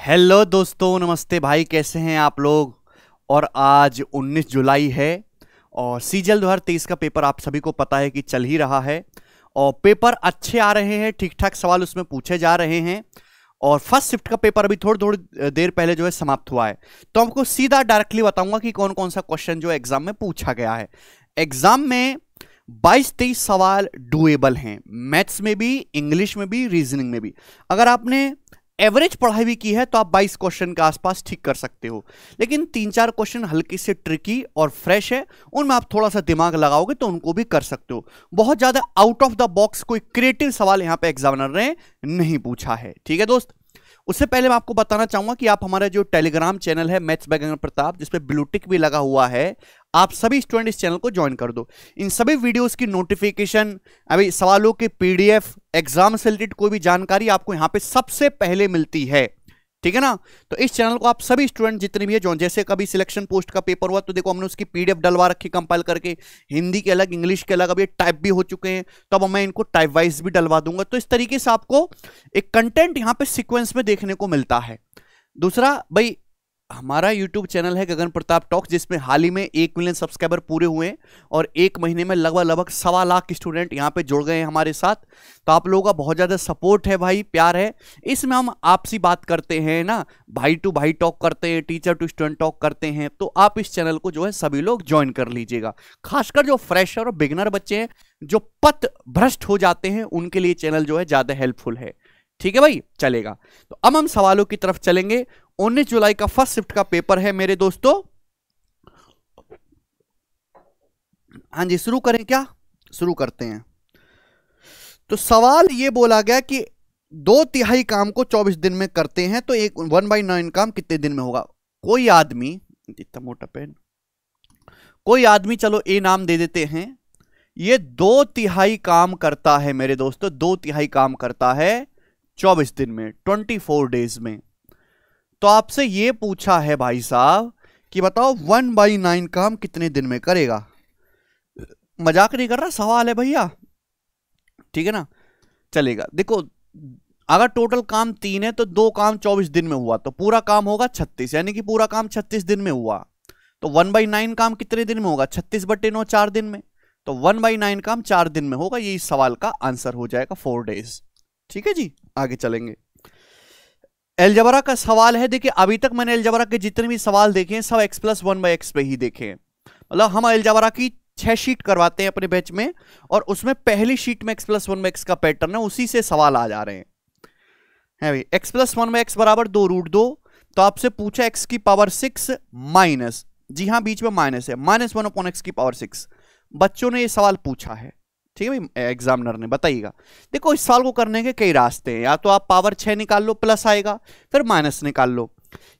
Hello दोस्तों, नमस्ते भाई, कैसे हैं आप लोग। और आज 19 जुलाई है और सीजीएल 2023 का पेपर आप सभी को पता है कि चल ही रहा है और पेपर अच्छे आ रहे हैं, ठीक ठाक सवाल उसमें पूछे जा रहे हैं। और फर्स्ट शिफ्ट का पेपर अभी थोड़ी थोड़ी देर पहले जो है समाप्त हुआ है, तो हमको सीधा डायरेक्टली बताऊंगा कि कौन कौन सा क्वेश्चन जो एग्जाम में पूछा गया है। एग्जाम में 22-23 सवाल डुएबल हैं, मैथ्स में भी, इंग्लिश में भी, रीजनिंग में भी। अगर आपने एवरेज पढ़ाई भी की है तो आप 22 क्वेश्चन के आसपास ठीक कर सकते हो। लेकिन 3-4 क्वेश्चन हल्की से ट्रिकी और फ्रेश है, उनमें आप थोड़ा सा दिमाग लगाओगे तो उनको भी कर सकते हो। बहुत ज्यादा आउट ऑफ द बॉक्स कोई क्रिएटिव सवाल यहां पे एग्जामिनर ने नहीं पूछा है। ठीक है दोस्त, उससे पहले मैं आपको बताना चाहूंगा कि आप हमारा जो टेलीग्राम चैनल है मैथ्स बाय गगन प्रताप, जिसपे ब्लू टिक भी लगा हुआ है, आप सभी स्टूडेंट इस चैनल को ज्वाइन कर दो। इन सभी वीडियोस की नोटिफिकेशन, अभी सवालों के पीडीएफ, एग्जाम से रिलेटेड कोई भी जानकारी आपको यहां पे सबसे पहले मिलती है। ठीक है ना। तो इस चैनल को आप सभी स्टूडेंट जितने भी है, जो जैसे कभी सिलेक्शन पोस्ट का पेपर हुआ तो देखो हमने उसकी पीडीएफ डलवा रखी कंपाइल करके, हिंदी के अलग, इंग्लिश के अलग, अब ये टाइप भी हो चुके हैं, तो अब मैं इनको टाइप वाइज भी डलवा दूंगा। तो इस तरीके से आपको एक कंटेंट यहां पे सीक्वेंस में देखने को मिलता है। दूसरा भाई, हमारा YouTube चैनल है गगन प्रताप टॉक्स, जिसमें हाल ही में 1 मिलियन सब्सक्राइबर पूरे हुए हैं और 1 महीने में लगभग 1.25 लाख स्टूडेंट यहाँ पे जुड़ गए हैं हमारे साथ। तो आप लोगों का बहुत ज़्यादा सपोर्ट है भाई, प्यार है। इसमें हम आपसी बात करते हैं ना, भाई टू भाई टॉक करते हैं, टीचर टू स्टूडेंट टॉक करते हैं। तो आप इस चैनल को जो है सभी लोग ज्वाइन कर लीजिएगा। खासकर जो फ्रेशर और बिगिनर बच्चे हैं, जो पथ भ्रष्ट हो जाते हैं, उनके लिए चैनल जो है ज़्यादा हेल्पफुल है। ठीक है भाई, चलेगा। तो अब हम सवालों की तरफ चलेंगे। 19 जुलाई का फर्स्ट शिफ्ट का पेपर है मेरे दोस्तों। हाँ जी, शुरू करें क्या? शुरू करते हैं। तो सवाल ये बोला गया कि 2/3 काम को 24 दिन में करते हैं, तो 1/9 काम कितने दिन में होगा। कोई आदमी, इतना मोटा पेन, कोई आदमी, चलो ए नाम दे देते हैं, ये 2/3 काम करता है मेरे दोस्तों, 2/3 काम करता है 24 दिन में, 24 डेज में। तो आपसे ये पूछा है भाई साहब कि बताओ 1/9 काम कितने दिन में करेगा। मजाक नहीं कर रहा, सवाल है भैया। ठीक है ना, चलेगा। देखो, अगर टोटल काम 3 है तो 2 काम 24 दिन में हुआ तो पूरा काम होगा 36, यानी कि पूरा काम 36 दिन में हुआ। तो 1/9 काम कितने दिन में होगा? 36/9, 4 दिन में। तो 1/9 काम 4 दिन में होगा। ये इस सवाल का आंसर हो जाएगा, 4 डेज। ठीक है जी, आगे चलेंगे। एलजबरा का सवाल है। देखिए, अभी तक मैंने एलजबरा के जितने भी सवाल देखे हैं सब x+1/x पे ही देखे हैं। मतलब हम एलजबरा की 6 शीट करवाते हैं अपने बैच में, और उसमें पहली शीट में x+1/x का पैटर्न है, उसी से सवाल आ जा रहे हैं। है भाई, x+1/x बराबर 2√2। तो आपसे पूछा x की पावर 6 माइनस, जी हाँ बीच में माइनस है, -1/x की पावर 6। बच्चों ने ये सवाल पूछा है। ठीक है भाई, एग्जामिनर ने, बताइएगा। देखो, इस सवाल को करने के कई रास्ते हैं। या तो आप पावर 6 निकाल लो, प्लस आएगा, फिर माइनस निकाल लो,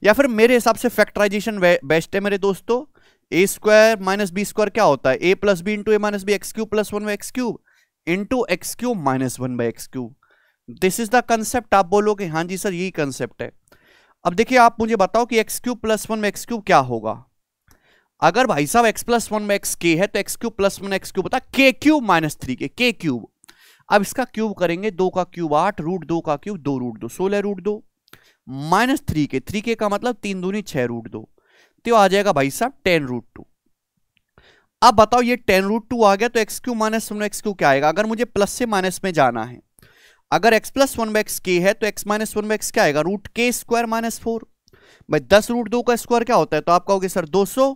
या फिर मेरे हिसाब से फैक्टराइजेशन बेस्ट है मेरे दोस्तों। a² - b² क्या होता है? a + b × a - b x³ + 1/x³ into x³ - 1/x³। This is the concept. आप बोलोगे हाँ जी सर यही कंसेप्ट है। अब देखिए, आप मुझे बताओ कि x³ + 1/x³ क्या होगा। अगर भाई साहब x+1/x k है तो x³ + 1/x³ होता है k³ - 3 के, k³। अब इसका क्यूब करेंगे, 2 का क्यूब 8, √2 का क्यूब 2√2, 16√2 -3 के, 3 का मतलब 3 दूनी 6√2, तो आ जाएगा भाई साहब 10√2। अब बताओ, ये 10√2 आ गया तो x³ - 1/x³ क्या आएगा? अगर मुझे प्लस से माइनस में जाना है, अगर x+1/x k है तो x - 1/x क्या आएगा? √k² - 4। भाई 10√2 का स्क्वायर क्या होता है? तो आप कहोगे सर 200,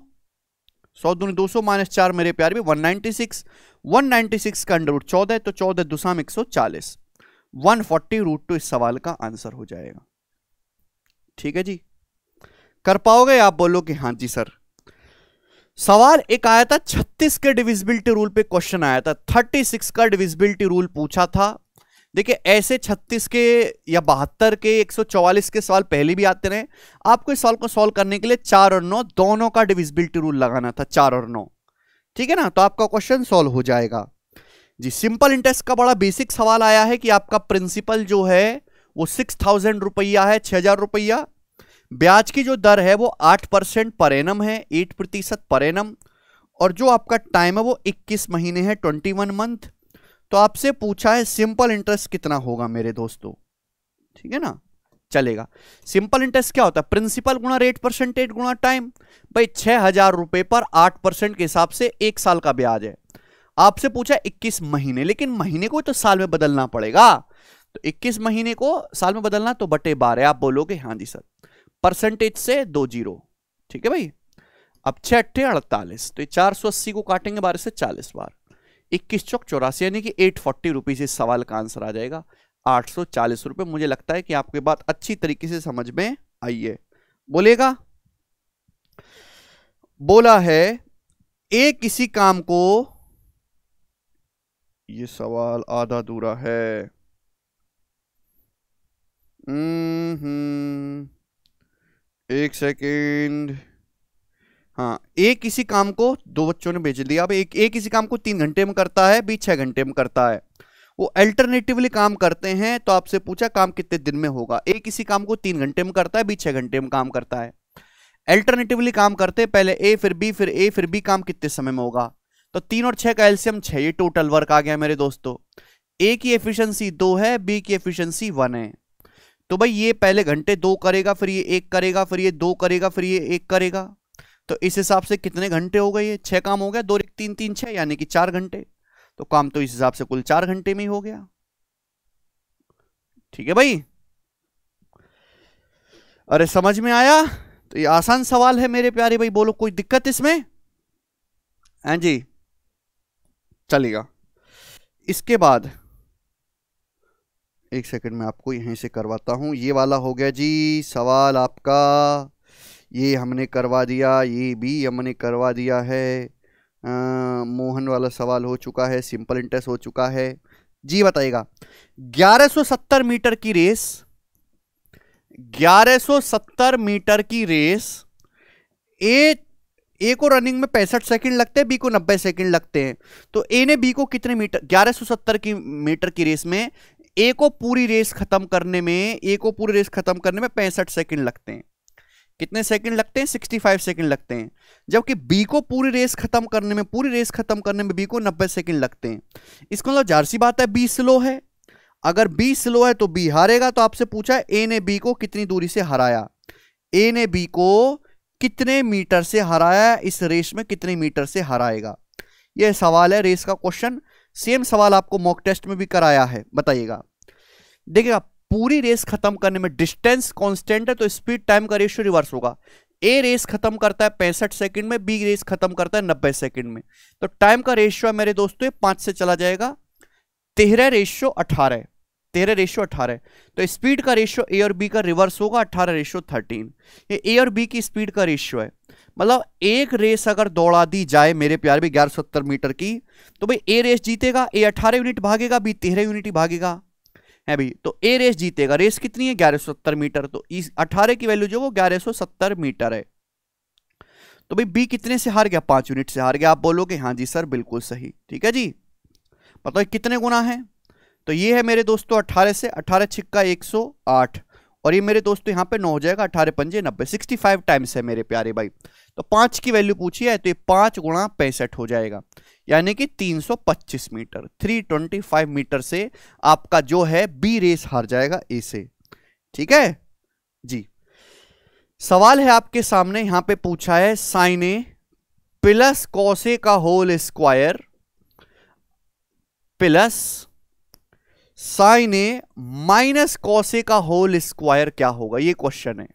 100 दूनी 200 -4 मेरे प्यार भी 196, 196 का √14 तो 14 दूसरा 140, 140√2 इस सवाल का आंसर हो जाएगा। ठीक है जी, कर पाओगे? आप बोलोगे हाँ जी सर। सवाल एक आया था 36 के डिविजिबिलिटी रूल पे, क्वेश्चन आया था 36 का डिविजिबिलिटी रूल पूछा था। देखिए, ऐसे 36 के या 72 के, 144 के सवाल पहले भी आते रहे। आपको इस सवाल को सॉल्व करने के लिए 4 और 9 दोनों का डिविजिबिलिटी रूल लगाना था, 4 और 9। ठीक है ना, तो आपका क्वेश्चन सॉल्व हो जाएगा जी। सिंपल इंटरेस्ट का बड़ा बेसिक सवाल आया है कि आपका प्रिंसिपल जो है वो 6000 रुपया है, 6000 रुपया। ब्याज की जो दर है वो 8% पर एनम है, 8% पर एनम। और जो आपका टाइम है वो 21 महीने है, 21 मंथ। तो आपसे पूछा है सिंपल इंटरेस्ट कितना होगा मेरे दोस्तों। ठीक है ना, चलेगा। सिंपल इंटरेस्ट क्या होता है? प्रिंसिपल गुणा रेट परसेंटेज गुणा टाइम। भाई 6,000 रुपए पर 8% के हिसाब से 1 साल का ब्याज है। आपसे पूछा 21 महीने, लेकिन महीने को तो साल में बदलना पड़ेगा, तो 21 महीने को साल में बदलना तो बटे 12। आप बोलोगे हाँ जी सर, परसेंटेज से 2 जीरो, ठीक है भाई। अब 6 अट्ठे 48, तो 480 को काटेंगे 12 से 40 बार, 21 चौक 84, यानी कि 840 रुपीज इस सवाल का आंसर आ जाएगा, 840 रुपए। मुझे लगता है कि आपकी बात अच्छी तरीके से समझ में आई है। बोलेगा, बोला है ए किसी काम को, ये सवाल आधा अधूरा है, एक सेकेंड। हाँ, ए किसी काम को, दो बच्चों ने भेज दिया। अब ए किसी काम को 3 घंटे में करता है, बी 6 घंटे में करता है। वो अल्टरनेटिवली काम करते हैं, तो आपसे पूछा काम कितने दिन में होगा। ए किसी काम को 3 घंटे में करता है, बी 6 घंटे में काम करता है। अल्टरनेटिवली काम करते हैं, पहले ए फिर बी फिर ए फिर बी, काम कितने समय में होगा? तो 3 और 6 का एलसीएम 6, ये टोटल वर्क आ गया मेरे दोस्तों। ए की एफिशिएंसी 2 है, बी की एफिशिएंसी 1 है। तो भाई ये पहले घंटे 2 करेगा, फिर ये 1 करेगा, फिर ये 2 करेगा, फिर ये 1 करेगा। तो इस हिसाब से कितने घंटे हो गए? ये 6 काम हो गया, 2 3 3 6, यानी कि 4 घंटे। तो काम तो इस हिसाब से कुल 4 घंटे में ही हो गया। ठीक है भाई, अरे समझ में आया? तो ये आसान सवाल है मेरे प्यारे भाई, बोलो कोई दिक्कत इसमें? हाँ जी, चलेगा। इसके बाद एक सेकंड में आपको यहीं से करवाता हूं। ये वाला हो गया जी सवाल आपका, ये हमने करवा दिया, ये भी हमने करवा दिया है। मोहन वाला सवाल हो चुका है, सिंपल इंटरेस्ट हो चुका है जी। बताइएगा, 1170 मीटर की रेस, 1170 मीटर की रेस, ए को रनिंग में 65 सेकंड लगते हैं, बी को 90 सेकंड लगते हैं। तो ए ने बी को कितने मीटर, 1170 की मीटर की रेस में ए को पूरी रेस खत्म करने में, 65 सेकंड लगते हैं। कितने सेकंड लगते हैं? 65 सेकंड लगते हैं। जबकि बी को पूरी रेस खत्म करने में बी को 90 सेकंड लगते हैं। इसको मतलब जाहिर सी बात है बी स्लो है। अगर बी स्लो है तो बी हारेगा। तो आपसे पूछा है ए ने बी को कितनी दूरी से हराया, ए ने बी को कितने मीटर से हराया, इस रेस में कितने मीटर से हराएगा। यह सवाल है, रेस का क्वेश्चन। सेम सवाल आपको मॉक टेस्ट में भी कराया है। बताइएगा, देखिएगा, पूरी रेस खत्म करने में डिस्टेंस कांस्टेंट है, तो स्पीड टाइम का रेशियो रिवर्स होगा। ए रेस खत्म करता है 65 सेकंड में, बी रेस खत्म करता है 90 सेकंड में। तो टाइम का रेशियो है मेरे दोस्तों 5 से चला जाएगा 13:18, 13:18। तो स्पीड का रेशियो ए और बी का रिवर्स होगा 18:13। ये ए और बी की स्पीड का रेशियो है। मतलब एक रेस अगर दौड़ा दी जाए मेरे प्यार भी 1170 मीटर की, तो भाई ए रेस जीतेगा, ए 18 यूनिट भागेगा, बी 13 यूनिट ही भागेगा है भाई। तो ए रेस जीतेगा। रेस कितनी है? 1170 मीटर। तो इस 18 की वैल्यू जो वो 1170 मीटर है। तो भाई बी कितने से हार गया? 5 यूनिट से हार गया। आप बोलोगे हाँ जी सर बिल्कुल सही। ठीक है जी, बताओ कितने गुना है? तो ये है मेरे दोस्तों 18 से, 18 छिक्का 108, और ये मेरे दोस्तों यहाँ पे 9 हो जाएगा, 18 पंजे 90, 65 टाइम्स है मेरे प्यारे भाई। तो 5 की वैल्यू पूछी है, तो ये 5 गुणा 65 हो जाएगा, यानी कि 325 मीटर। 325 मीटर से आपका जो है बी रेस हार जाएगा ए से। ठीक है जी। सवाल है आपके सामने, यहां पे पूछा है sign A plus cos A का whole square plus sign A minus cos A का होल स्क्वायर क्या होगा? ये क्वेश्चन है।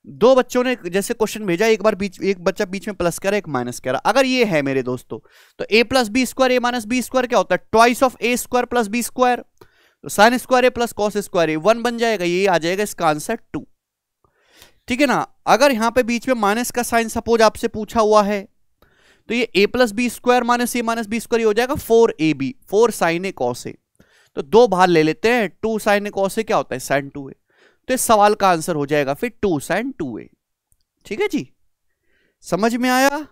दो बच्चों ने जैसे क्वेश्चन भेजा, एक बच्चा बीच में प्लस कह रहा है, एक माइनस कह रहा है। अगर ये है मेरे दोस्तों, तो A plus B square A minus B square क्या होता है? Twice of A square plus B square. तो sine square A plus cos square A 1 बन जाएगा, ये आ जाएगा इसका आंसर 2। ठीक है ना। अगर यहां पे बीच में माइनस का साइन सपोज आपसे पूछा हुआ है, तो ये A plus B square minus B square हो जाएगा 4ab, 4 sign A cos A. तो 2 बाहर ले लेते हैं, 2 साइन ए कॉस ए क्या होता है? Sign 2a। तो इस सवाल का आंसर हो जाएगा फिर 2 साइन 2a। ठीक है जी, समझ में आया?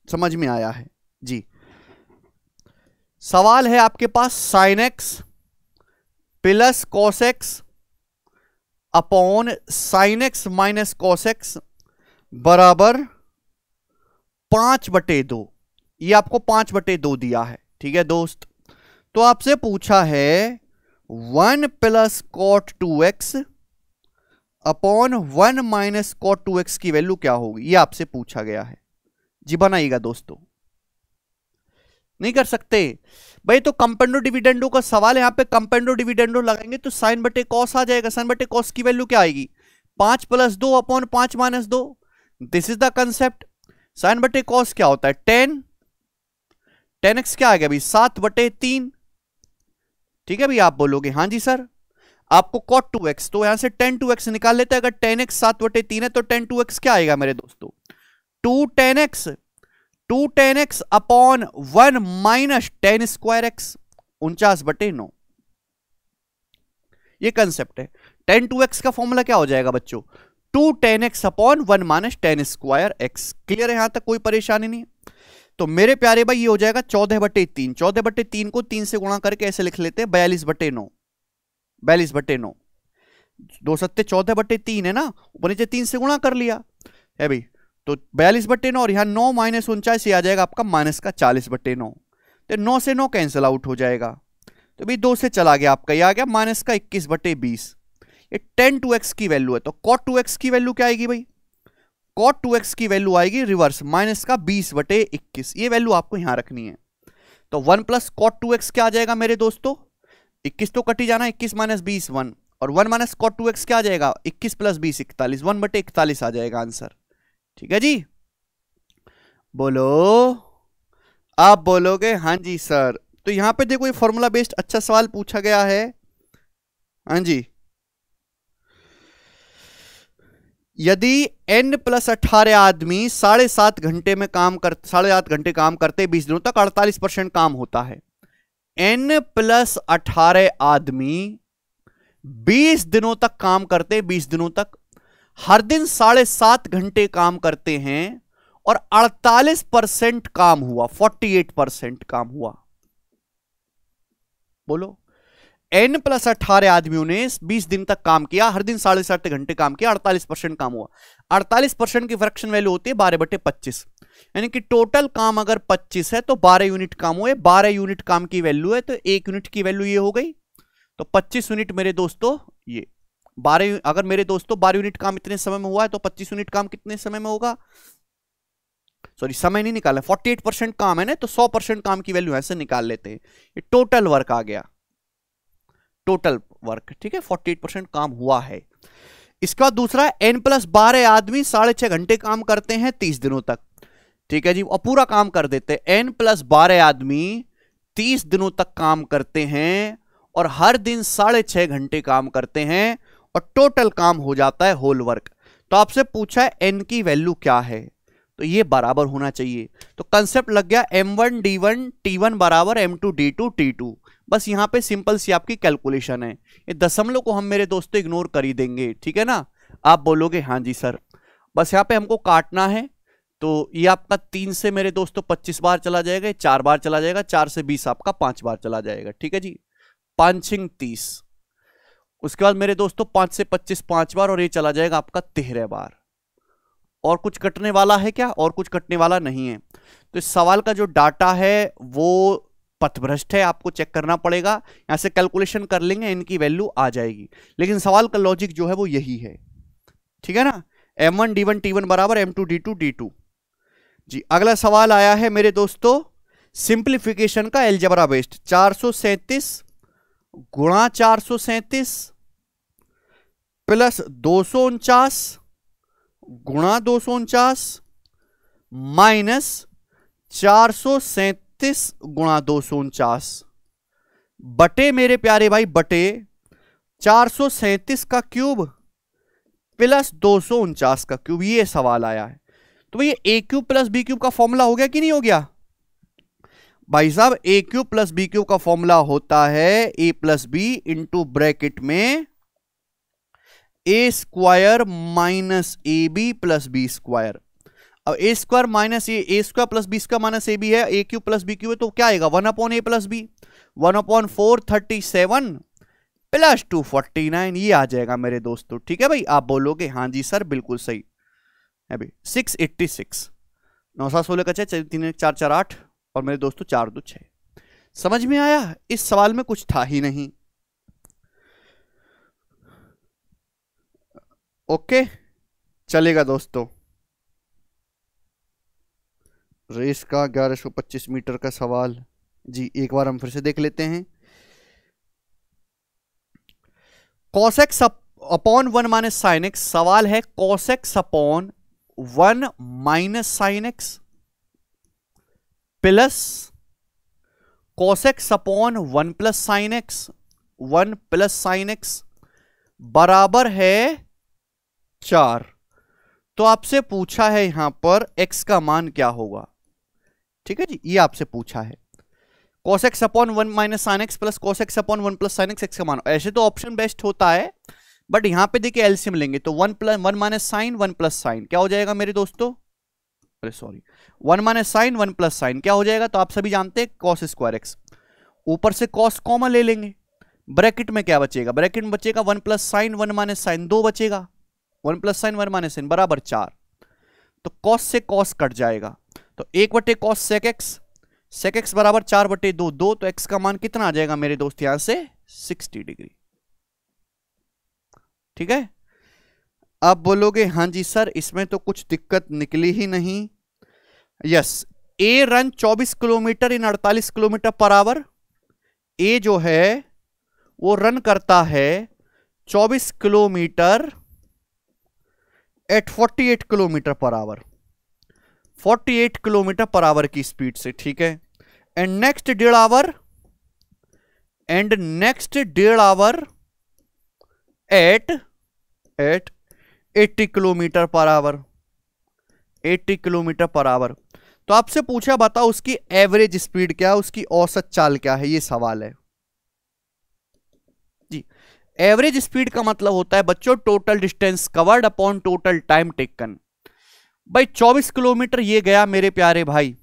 समझ में आया है जी। सवाल है आपके पास sine x plus cos x upon sine x minus cos x बराबर 5/2। ये आपको 5/2 दिया है। ठीक है दोस्त, तो आपसे पूछा है 1 plus cot 2x upon 1 minus cot 2x की वैल्यू क्या होगी, ये आपसे पूछा गया है जी। बनाइएगा दोस्तों, नहीं कर सकते भाई तो कंपेंडो डिविडेंडो का सवाल है। यहां पे कंपेंडो डिविडेंडो लगाएंगे तो साइन बटे कॉस आ जाएगा। साइन बटे कॉस की वैल्यू क्या आएगी, 5 plus 2 upon 5 minus 2। This is the concept. Sine बटे कॉस क्या होता है 10, 10x क्या आ गया भाई 7 बटे 3। ठीक है भाई, आप बोलोगे हाँ जी सर। आपको cot 2x, तो यहां से 10 2x निकाल लेते हैं। अगर 10x 7 बटे 3 है तो 10 2x क्या आएगा मेरे दोस्तों 2 10x upon 1 minus 10 square x 49 बटे 9। ये कंसेप्ट है। 10 2x का फॉर्मूला क्या हो जाएगा बच्चों 2 10x upon 1 minus 10 square x। Clear है, यहां तक कोई परेशानी नहीं। तो मेरे प्यारे भाई ये हो जाएगा 14 बटे 3। 14 बटे 3 को 3 से गुणा करके ऐसे लिख लेते हैं 42 बटे 9। 42 बटे 9, 2 सत्ते 14 बटे 3 है ना, ऊपर नीचे 3 से गुणा कर लिया है भाई। तो 42 बटे 9 और यहाँ 9 माइनस 49 आ जाएगा आपका माइनस का 40 बटे 9। तो 9 से 9 कैंसिल आउट हो जाएगा। तो भाई 2 से चला गया आपका, ये आ गया माइनस का 21 बटे 20। ये 10 2x की वैल्यू है। तो cot 2x की वैल्यू क्या आएगी भाई, cot 2x की वैल्यू आएगी रिवर्स माइनस का 20 बटे 21। ये वैल्यू आपको यहां रखनी है। तो 1 प्लस cot 2x क्या आ जाएगा मेरे दोस्तों, 21 तो कटी जाना, 21 माइनस 20 1, और 1 माइनस cot 2x क्या आ जाएगा 21 प्लस 20 41, 1 बटे 41 आ जाएगा आंसर। ठीक है जी, बोलो, आप बोलोगे हाँ जी सर। तो यहां पे देखो ये फॉर्मूला बेस्ड अच्छा सवाल पूछा गया है। हाँ जी, यदि n प्लस 18 आदमी 7.5 घंटे में काम कर 7.5 घंटे काम करते 20 दिनों तक 48% काम होता है। n प्लस 18 आदमी 20 दिनों तक काम करते 20 दिनों तक, हर दिन 7.5 घंटे काम करते हैं और 48% काम हुआ, 48% काम हुआ। बोलो, n प्लस 18 आदमियों ने 20 दिन तक काम किया, हर दिन 7.5 घंटे काम किया, 48% काम हुआ। 48% की फ्रैक्शन वैल्यू होती है 12 बटे 25, यानी कि टोटल काम अगर 25 है तो 12 यूनिट काम हुए। 12 यूनिट काम की वैल्यू है तो 1 यूनिट की वैल्यू ये हो गई। तो 25 यूनिट मेरे दोस्तों, ये 12, अगर मेरे दोस्तों 12 यूनिट काम इतने समय में हुआ है तो 25 यूनिट काम कितने समय में होगा, सॉरी समय नहीं निकाला, 48% काम है ना, तो 100% काम की वैल्यू ऐसे निकाल लेते हैं। ये टोटल वर्क आ गया, टोटल वर्क। ठीक है, 48% काम हुआ है। इसका दूसरा n प्लस 12 आदमी 6.5 घंटे काम करते हैं 30 दिनों तक। ठीक है जी, और पूरा काम कर देते हैं। n प्लस 12 आदमी 30 दिनों तक काम करते हैं और हर दिन 6.5 घंटे काम करते हैं और टोटल काम हो जाता है होल वर्क। तो आपसे पूछा है n की वैल्यू क्या है, तो ये बराबर होना चाहिए। तो कंसेप्ट लग गया m1 d1 t1 बराबर m2 d2 t2। बस यहां पे सिंपल सी आपकी कैलकुलेशन है। ये दशमलव को हम मेरे दोस्तों इग्नोर कर ही देंगे। ठीक है ना, आप बोलोगे हाँ जी सर। बस यहां पे हमको काटना है। तो ये आपका 3 से मेरे दोस्तों 25 बार चला जाएगा, 4 बार चला जाएगा, 4 से 20 आपका 5 बार चला जाएगा। ठीक है जी, 5 30। उसके बाद मेरे दोस्तों 5 से 25 5 बार, और ये चला जाएगा आपका 13 बार। और कुछ कटने वाला है क्या, और कुछ कटने वाला नहीं है। तो इस सवाल का जो डाटा है वो पथभ्रष्ट है, आपको चेक करना पड़ेगा। यहां से कैलकुलेशन कर लेंगे, इनकी वैल्यू आ जाएगी, लेकिन सवाल का लॉजिक जो है वो यही है। ठीक है ना, m1 d1 t1 बराबर m2 d2 d2 जी। अगला सवाल आया है मेरे दोस्तों सिंप्लीफिकेशन का एलजेब्रा बेस्ड। 437 गुणा 437 प्लस 249 गुणा 249 माइनस 437 गुणा 249 बटे मेरे प्यारे भाई बटे 437 का क्यूब प्लस 249 का क्यूब। ये सवाल आया है। तो भाई A cube plus B cube का फॉर्मूला हो गया कि नहीं हो गया भाई साहब। A cube plus B cube का फॉर्मूला होता है A plus B into bracket में A square minus A B plus B square. अब A square minus A square plus B square minus A B है, A cube plus B cube है, तो क्या आएगा 1/a प्लस बी, 1/437 प्लस 249। ये आ जाएगा मेरे दोस्तों। ठीक है भाई, आप बोलोगे हाँ जी सर बिल्कुल सही है भाई। 686 9 7 16 का 3 1 4 4 8 और मेरे दोस्तों 4 2 6। समझ में आया, इस सवाल में कुछ था ही नहीं। ओके, चलेगा दोस्तों। रेस का 1125 मीटर का सवाल जी, एक बार हम फिर से देख लेते हैं। Cos x upon 1 minus sine x. सवाल है cos x upon 1 minus sign x plus cos x upon 1 plus sine x, 1 plus sine x बराबर है 4। तो आपसे पूछा है यहां पर x का मान क्या होगा। ठीक है जी, ये आपसे पूछा है cos x upon 1 minus sign x plus cos x upon 1 plus sine x, x का मान। ऐसे तो ऑप्शन बेस्ट होता है, बट यहां पे देखिए एलसीएम लेंगे तो 1 माइनस साइन 1 प्लस साइन क्या हो जाएगा मेरे दोस्तों, अरे sorry 1 minus sine 1 plus sine क्या हो जाएगा, तो आप सभी जानते हैं cos स्क्वायर x। ऊपर से cos कॉमन ले लेंगे, ब्रैकेट में क्या बचेगा, ब्रैकेट में बचेगा 1 प्लस साइन 1 माइनस साइन 2 बचेगा, 1 प्लस साइन 1 माइनस साइन बराबर 4। तो cos से cos कट जाएगा, तो 1 बटे cos sec x बराबर 4 बटे 2, 2। तो x का मान कितना आ जाएगा मेरे दोस्त यहां से 60 डिग्री। ठीक है, अब बोलोगे हाँ जी सर इसमें तो कुछ दिक्कत निकली ही नहीं। Yes, A run 24 kilometre in 48 kilometre per hour. A जो है वो रन करता है 24 kilometre at 48 kilometre per hour, 48 kilometre per hour की स्पीड से। ठीक है, and next 1.5 hour at 80 kilometre per hour, 80 kilometre per hour. तो आपसे पूछा बताओ उसकी एवरेज स्पीड क्या है, उसकी औसत चाल क्या है, ये सवाल है जी। एवरेज स्पीड का मतलब होता है बच्चों total distance covered upon total time taken. भाई 24 किलोमीटर ये गया मेरे प्यारे भाई,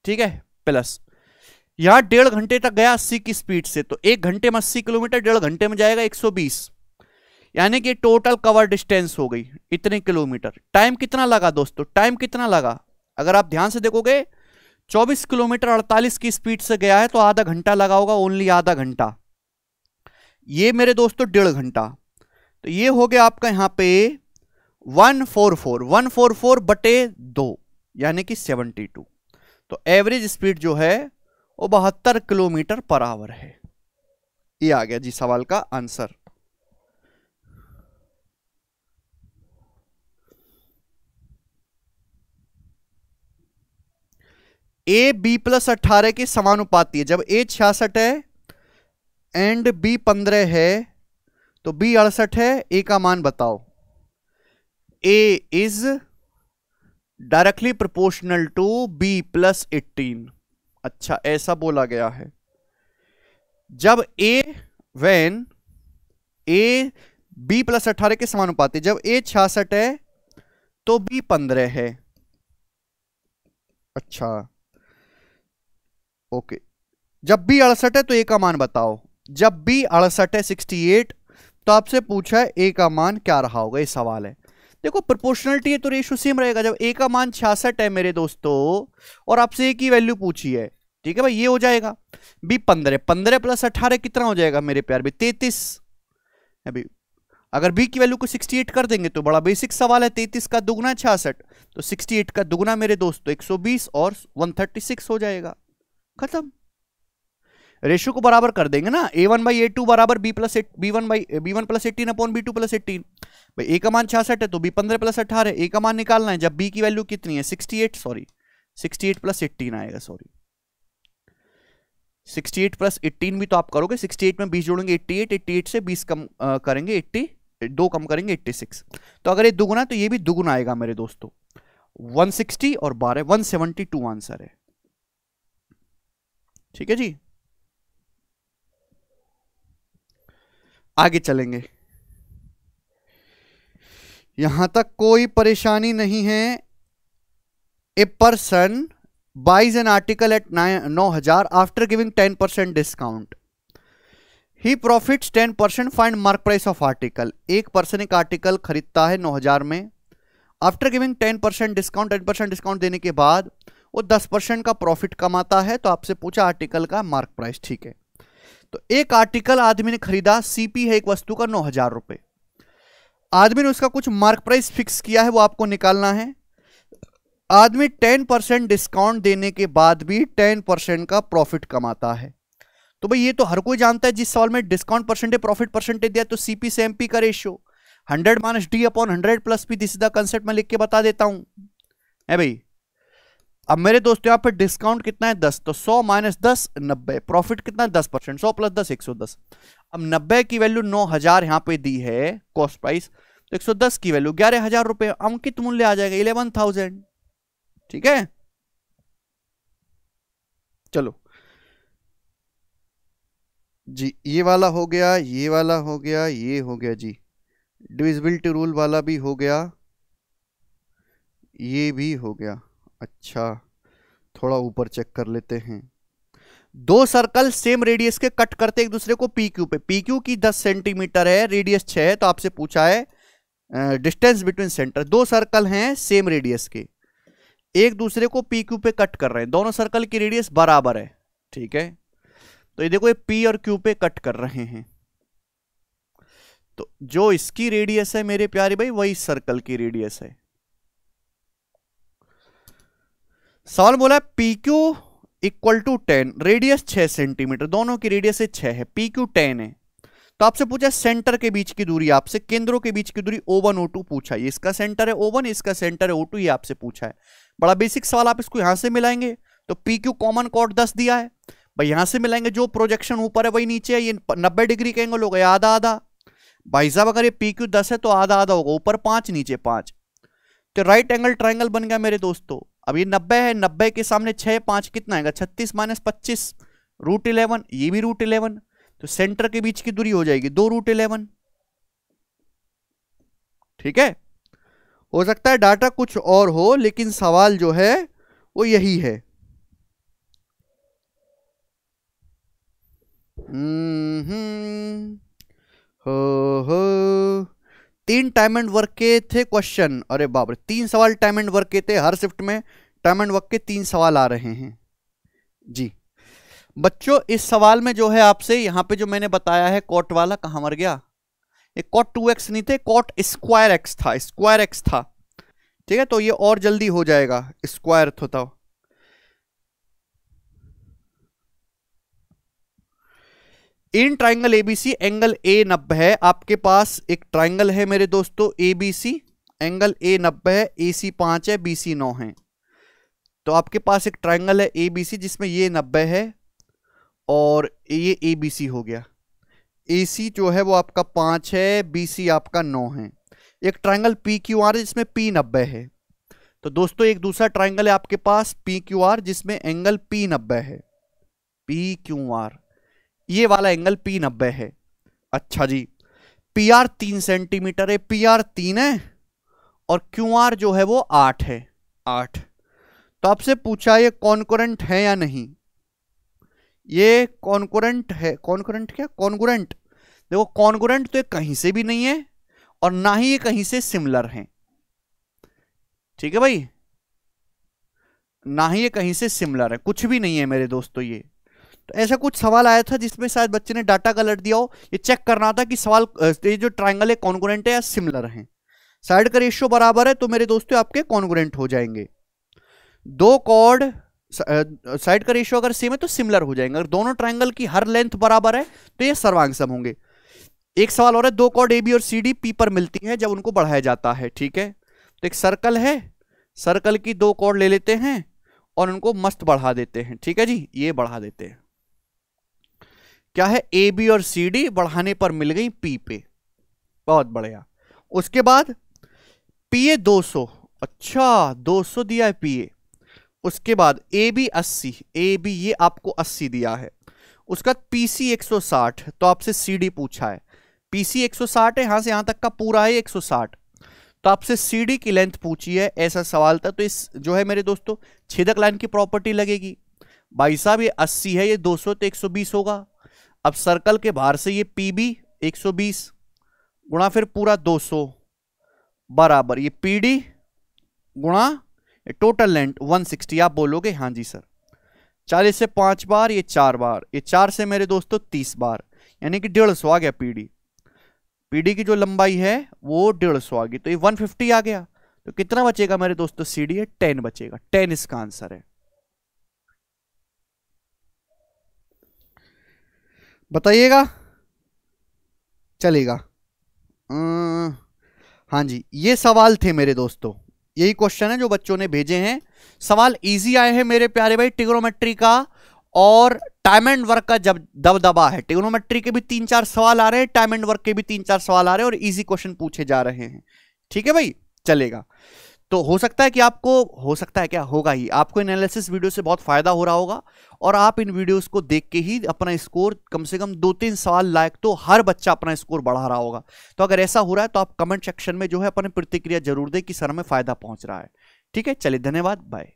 ठीक है, प्लस यहां 1.5 घंटे तक गया 80 की स्पीड से, तो 1 घंटे में 80 किलोमीटर, 1.5 घंटे में जाएगा 120, यानी कि टोटल कवर डिस्टेंस हो गई इतने किलोमीटर। टाइम कितना लगा दोस्तों, टाइम कितना लगा, अगर आप ध्यान से देखोगे 24 किलोमीटर 48 की स्पीड से गया है तो आधा घंटा लगा होगा, ओनली आधा घंटा। ये मेरे दोस्तों 1.5 घंटा, तो ये हो गया आपका यहां पे 144 बटे 2 यानी कि 72। तो एवरेज स्पीड जो है वो 72 किलोमीटर पर आवर है। ये आ गया जी सवाल का आंसर। ए बी प्लस 18 के समानुपाती है। जब ए 66 है एंड बी 15 है तो बी 68 है, ए का मान बताओ। A is directly proportional to B plus 18। अच्छा, ऐसा बोला गया है। जब वेन ए बी प्लस 18 के समानुपाती, जब ए 66 है तो बी 15 है। अच्छा ओके, जब बी 68 है तो ए का मान बताओ। जब बी 68 है 68, तो आपसे पूछा है ए का मान क्या रहा होगा, ये सवाल है। देखो प्रोपोर्शनलिटी है तो रेशियो सेम रहेगा। जब ए का मान 66 है मेरे दोस्तों और आपसे ए की वैल्यू पूछी है, ठीक है भाई, ये हो जाएगा। बी 15 प्लस 18 कितना हो जाएगा मेरे प्यार भी 33। अभी अगर बी की वैल्यू को 68 कर देंगे तो बड़ा बेसिक सवाल है, 33 का दुगना 66, तो 68 का दुगना मेरे दोस्तों 120 और 136 हो जाएगा, खत्म। रेशियो को बराबर कर देंगे ना, a1/a2 बराबर b b1 plus 18 upon b2 plus 18। भाई a का मान 66 है तो b 15 प्लस 18, a का मान निकालना है। जब b की वैल्यू कितनी है 68, सॉरी 68 प्लस 18 आएगा, सॉरी 68 प्लस 18 भी तो आप करोगे, 68 में 20 जोड़ेंगे 88, 88 से 20 कम करेंगे 2 कम करेंगे 86। तो अगर ये दुगुना तो ये भी दुगुना आएगा मेरे दोस्तों, 160 और 12 172 आंसर है। ठीक है जी, आगे चलेंगे। यहां तक कोई परेशानी नहीं है। A person buys an article at 9,000 after giving 10% discount. He profits 10%. Find mark price of article. एक पर्सन एक आर्टिकल खरीदता है 9,000 में, आफ्टर गिविंग 10% डिस्काउंट, 10% डिस्काउंट देने के बाद वो 10% का प्रॉफिट कमाता है। तो आपसे पूछा आर्टिकल का मार्क प्राइस, ठीक है। तो एक आर्टिकल आदमी ने खरीदा, सीपी है एक वस्तु का 9,000 रुपए। आदमी ने उसका कुछ मार्क प्राइस फिक्स किया है, वो आपको निकालना है। आदमी 10% डिस्काउंट देने के बाद भी 10% का प्रॉफिट कमाता है। तो भाई ये तो हर कोई जानता है, जिस सवाल में डिस्काउंट परसेंटेज प्रॉफिट परसेंटेज दिया तो सीपी से एमपी का ratio 100 - d upon 100 plus P, this is the concept. मैं लिख के बता देता हूं है भाई। अब मेरे दोस्तों यहाँ पे डिस्काउंट कितना है 10, तो 100 - 10 90, प्रॉफिट कितना है 10%, 100 + 10 110। अब 90 की वैल्यू 9000 यहाँ पे दी है कॉस्ट प्राइस, तो 110 की वैल्यू 11000 रुपए, अंकित मूल्य आ जाएगा 11000। ठीक है, चलो जी, ये वाला हो गया, ये वाला हो गया, ये हो गया जी, डिविजिबिलिटी रूल वाला भी हो गया, ये भी हो गया। अच्छा, थोड़ा ऊपर चेक कर लेते हैं। दो सर्कल सेम रेडियस के कट करते एक दूसरे को पी क्यू पे, पी क्यू की 10 सेंटीमीटर है, रेडियस 6 है, तो आपसे पूछा है डिस्टेंस बिटवीन सेंटर। दो सर्कल हैं सेम रेडियस के, एक दूसरे को पी क्यू पे कट कर रहे हैं, दोनों सर्कल की रेडियस बराबर है। ठीक है, तो ये देखो ये पी और क्यू पे कट कर रहे हैं, तो जो इसकी रेडियस है मेरे प्यारे भाई वही सर्कल की रेडियस है। सवाल बोला P Q equal to 10, radius 6 centimetre, दोनों की रेडियस 6 है, पी क्यू 10 है। तो आपसे पूछा सेंटर के बीच की दूरी, आपसे केंद्रों के बीच की दूरी O1 O2 पूछा है। इसका सेंटर है O1, इसका सेंटर है O2, ये आपसे पूछा है। बड़ा बेसिक सवाल, आप इसको यहां से मिलाएंगे तो पी क्यू कॉमन कॉर्ड 10 दिया है भाई, यहां से मिलाएंगे जो प्रोजेक्शन ऊपर है वही नीचे है, ये 90 डिग्री का एंगल होगा, आधा आधा भाई साहब। अगर ये पी क्यू 10 है तो आधा आधा होगा, ऊपर 5 नीचे 5, तो राइट एंगल ट्राइंगल बन गया मेरे दोस्तों। अब ये 90 है, 90 के सामने 6 5 कितना आएगा 36 - 25 √11, ये भी √11, तो सेंटर के बीच की दूरी हो जाएगी 2 √11। ठीक है, हो सकता है डाटा कुछ और हो लेकिन सवाल जो है वो यही है। हो 3 टाइम एंड वर्क के थे क्वेश्चन, अरे बाप रे 3 सवाल टाइम एंड वर्क के थे, हर शिफ्ट में टाइम एंड वर्क के 3 सवाल आ रहे हैं जी। बच्चों इस सवाल में जो है आपसे यहां पे जो मैंने बताया है कॉट वाला, कहां मर गया, ये कॉट 2x नहीं थे, कॉट स्क्वायर एक्स था, स्क्वायर एक्स था। ठीक है, तो ये और जल्दी हो जाएगा, स्क्वायर होता। In triangle ABC angle A 90 है, आपके पास एक ट्राइंगल है मेरे दोस्तों एबीसी, एंगल ए 90 है, एसी 5 है, बीसी 9 है। तो आपके पास एक ट्राइंगल है एबीसी जिसमें ये 90 है और ये एबीसी हो गया, एसी जो है वो आपका 5 है, बीसी आपका 9 है। एक ट्राइंगल पी क्यू आर जिसमें पी 90 है। तो दोस्तों एक दूसरा ट्राइंगल है आपके पास पी क्यू आर जिसमें एंगल पी 90 है, पी क्यू आर, ये वाला एंगल पी 90 है। अच्छा जी, पी आर 3 सेंटीमीटर है, पी आर 3 है और क्यू आर जो है वो 8 है, 8। तो आपसे पूछा ये कॉन्करेंट है या नहीं, ये कॉन्करेंट है, कॉन्करेंट क्या कॉन्ग्रुएंट, देखो कॉन्ग्रुएंट तो ये कहीं से भी नहीं है और ना ही ये कहीं से सिमिलर है। ठीक है भाई, ना ही ये कहीं से सिमिलर है, कुछ भी नहीं है मेरे दोस्तों ये। तो ऐसा कुछ सवाल आया था जिसमें शायद बच्चे ने डाटा गलत दिया हो, ये चेक करना था कि सवाल ये जो ट्राइंगल है कॉन्ग्रुएंट है या सिमिलर है। साइड का रेशियो बराबर है तो मेरे दोस्तों आपके कॉन्ग्रुएंट हो जाएंगे। दो कॉर्ड साइड का रेशियो अगर सेम है तो सिमिलर हो जाएंगे, अगर दोनों ट्राइंगल की हर लेंथ बराबर है तो ये सर्वांग सम होंगे। एक सवाल और है, दो कॉर्ड ए बी और सी डी पी पर मिलती है जब उनको बढ़ाया जाता है। ठीक है, तो एक सर्कल है, सर्कल की दो कॉर्ड ले लेते हैं और उनको मस्त बढ़ा देते हैं। ठीक है जी, ये बढ़ा देते हैं, क्या है ए बी और सी डी बढ़ाने पर मिल गई पी पे, बहुत बढ़िया। उसके बाद पी ए 200, अच्छा 200 दिया है पी ए। उसके बाद ए बी 80, ए बी ये आपको 80 दिया है। उसका पीसी 160, तो आपसे सी डी पूछा है, पीसी 160 है, यहां से यहां तक का पूरा है 160, तो आपसे सी डी की लेंथ पूछी है, ऐसा सवाल था। तो इस जो है मेरे दोस्तों छेदक लाइन की प्रॉपर्टी लगेगी, भाई साहब ये 80 है, ये 200 तो 120 होगा। अब सर्कल के बाहर से ये पी बी 120 गुणा फिर पूरा 200 बराबर ये पी डी गुणा टोटल लेंथ 160। आप बोलोगे हाँ जी सर, 40 से 5 बार, ये 4 बार, ये 4 से मेरे दोस्तों 30 बार, यानी कि 150 आ गया पीडी। पीडी की जो लंबाई है वो 150 आ गई, तो ये 150 आ गया। तो कितना बचेगा मेरे दोस्तों, सीडी है 10 बचेगा, 10 इसका आंसर है। बताइएगा, चलेगा। हाँ जी, ये सवाल थे मेरे दोस्तों, यही क्वेश्चन है जो बच्चों ने भेजे हैं। सवाल इजी आए हैं मेरे प्यारे भाई, ट्रिग्नोमेट्री का और टाइम एंड वर्क का जब दबदबा है। ट्रिग्नोमेट्री के भी 3-4 सवाल आ रहे हैं, टाइम एंड वर्क के भी 3-4 सवाल आ रहे हैं, और इजी क्वेश्चन पूछे जा रहे हैं। ठीक है भाई, चलेगा। तो हो सकता है कि आपको, हो सकता है क्या, होगा ही, आपको एनालिसिस वीडियो से बहुत फायदा हो रहा होगा, और आप इन वीडियोस को देख के ही अपना स्कोर कम से कम 2-3 सवाल लायक तो हर बच्चा अपना स्कोर बढ़ा रहा होगा। तो अगर ऐसा हो रहा है तो आप कमेंट सेक्शन में जो है अपनी प्रतिक्रिया जरूर दें कि सर हमें फायदा पहुंच रहा है। ठीक है, चलिए, धन्यवाद, बाय।